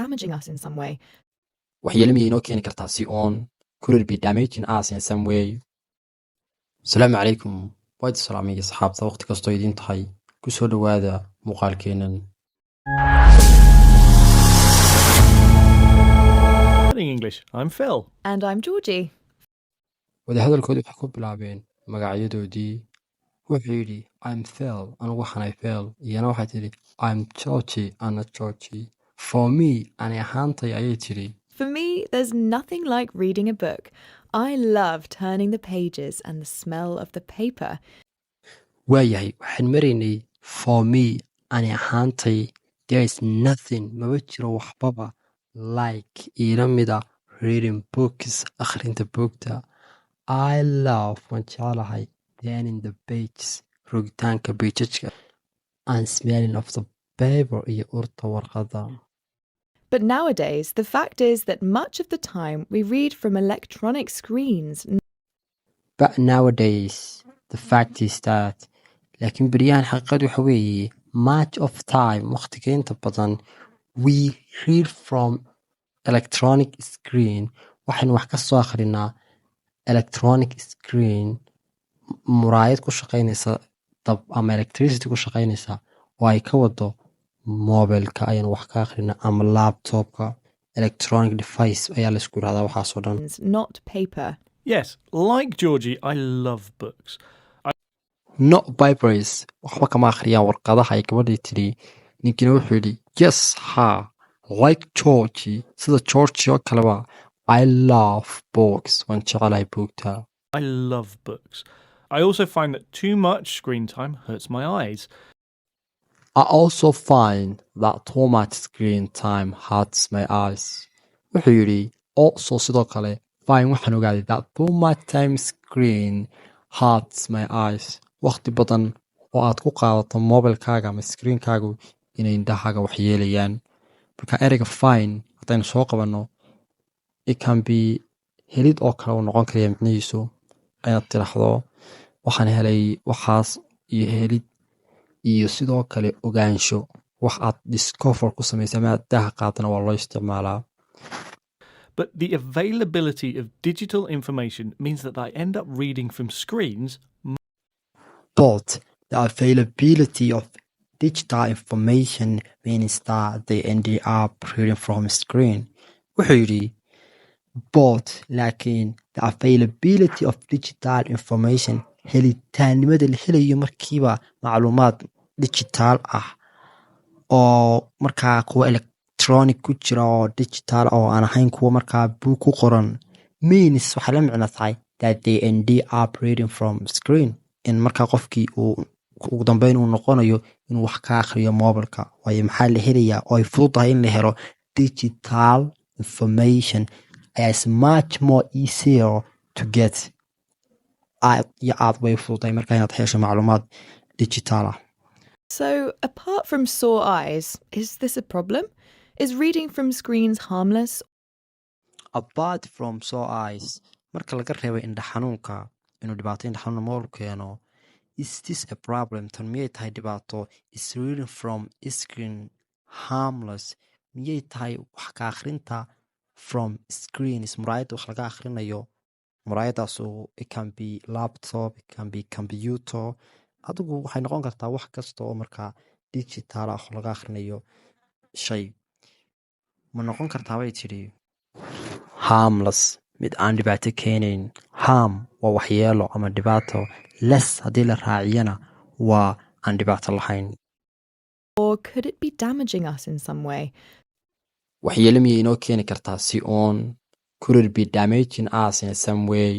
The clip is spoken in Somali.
damaging us in some way? waxyeelo miyay inoo keeni kartaa si oon could it be damaging us in some way asalaamu calaykum waad salaamay asxaabta waqti kastoo idiin tahay ku soo dhowaada muuqaalkeenan Learning English. I'm Phil. And I'm Georgie. wadahadalkoodii waxay ku bilaabeen magacyadoodii wuxuu yidhi I'm Phil anigu waxaanay Phil iyana waxay tidhi I'm Georgie ana Georgie for me ani ahaantay ayay tidhi For me, there's nothing like reading a book. I love turning the pages and the smell of the paper. waayahay waxaan maraynay for me ani ahaantay there is nothing maba jiro waxbaba like iila mida reading books akhrinta buugta I love waan jecelahay turning the pages rogitaanka pageka and smelling of the paper iyo urta warqada But nowadays, the fact is that much of the time we read from electronic screens. But nowadays, the fact is that laakiin beryahan xaqiiqadu waxa weeye much of time waqtiga inta badan we read from electronic screen waxaynu wax ka soo akhrinaa electronic screen muraayad ku shaqaynaysa dab ama electricity ku shaqaynaysa oo ay ka wado mobilka ayaynu wax ka akhrinaa ama laptopka electronic device ayaa la isku yidhahdaa waxaasoo dhan Not paper. Yes, like Georgie, I love books. not papers waxba kama akhriyaan warqadaha ay gabadhii tidhi ninkina wuxuu yidhi yes ha like Georgie sida Georgie oo kaleba I love books waan jecelahay buugta I love books. I also find that too much screen time hurts my eyes. I also find that too much screen time hurts my eyes wuxuu yidhi also sidoo kale fine waxaan ogaaday that too much time screen hurts my eyes waqti badan oo aad ku qaadato mobilkaaga ama screenkaagu inay indhahaaga waxyeelayaan marka ereyga fine haddaynu soo qabanno it can be helid oo kale uu noqon karaya micnihiisu inaad tiraahdo waxaan helay waxaas iyo helid iyo sidoo kale ogaansho wax aad discover ku samaysa ama aad daha qaadana waa loo isticmaalaa But the availability of digital information means that I end up reading from screens. But the availability of digital information means that they end up reading from screen wuxuu yidhi but laakiin the availability of digital information helitaannimada la helayo markiiba macluumaad digital ah oo markaa kuwa electronic ku jira oo digital oo aan ahayn kuwa markaa buug ku qoran means waxay la micno tahay that they end up reading from screen in markaa qofkii uu ugu dambeyn uu noqonayo inuu wax ka akhriyo mobilka waayo maxaa la helayaa oo ay fududahay in la helo digital information is much more easier to get aad way fududahay markaa inaad hesho macluumaad digital ah So, apart from sore eyes, is this a problem? Is reading from screens harmless? apart from sore eyes marka laga reebo indha xanuunka inuu dhibaato indha xanuun mool keeno is this a problem tan miyay tahay dhibaato is reading from screen harmless miyay tahay wax ka akhrinta from screens muraayadda wax laga akhrinayo muraayadaasu it can be laptop it can be computer adigu waxay noqon kartaa wax kasta oo markaa digital ah laga akhrinayo shay ma noqon kartaa bay tidhi harmless mid aan dhibaato keenayn harm waa waxyeelo ama dhibaato less haddii la raaciyana waa aan dhibaato lahayn Or could it be damaging us in some way? waxyeelo miyay inoo keeni kartaa si oon could it be damaging us in some way